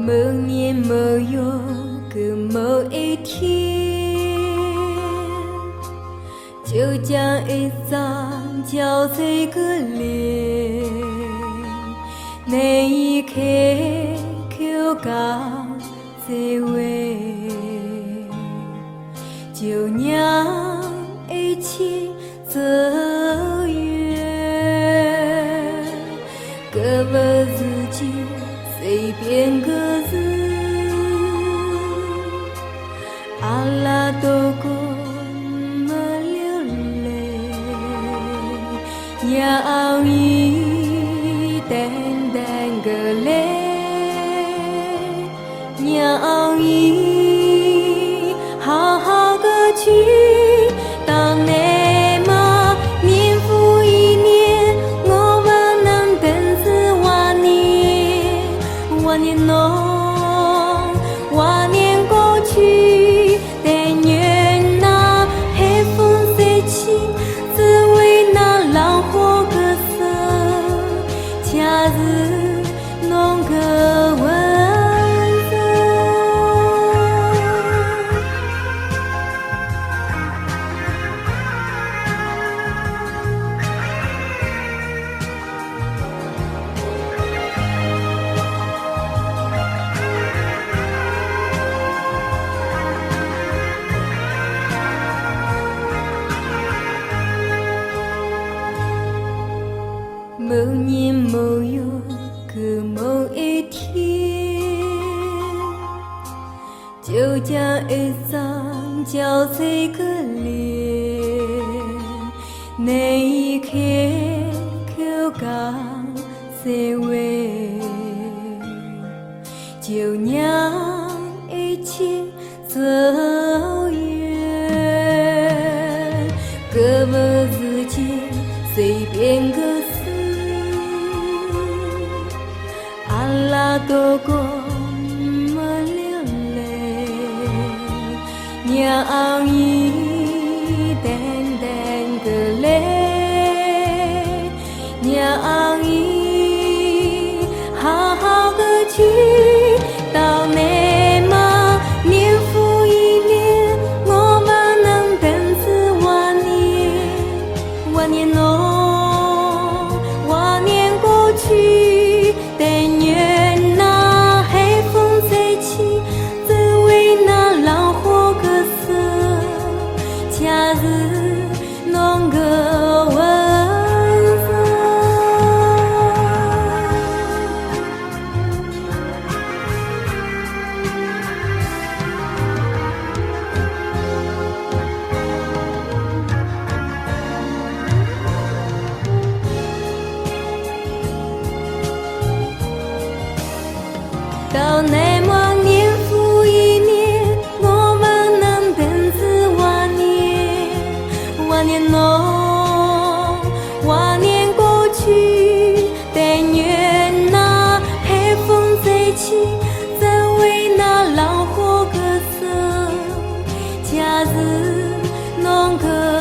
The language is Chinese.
某年某月个某一天，就将一张憔悴个脸，那一刻口讲这位，就让一切走远，可不是就随便个字，阿拉都过没流泪，让伊淡淡个泪，让伊好好个去。当你嘛年复一年，我不能等至万年，万年侬，万年过去，但愿那海风吹起，只为那浪花歌声，恰是侬个温柔。某年某月个某一天，就将一张憔悴个脸，那一刻口讲谁为，就让一切走远，可不是件随便个事，阿拉都过没流泪，让伊淡淡个泪，让伊好好个去。到你嘛年复一年，我不能等至万年，万年侬，万年过去，但愿那海风吹起，只为那浪花歌声，恰是侬个温柔。到那么年复一年，我们能等至万年，万年侬，万年过去，但愿那海风吹起，只为那浪花歌声，恰是侬个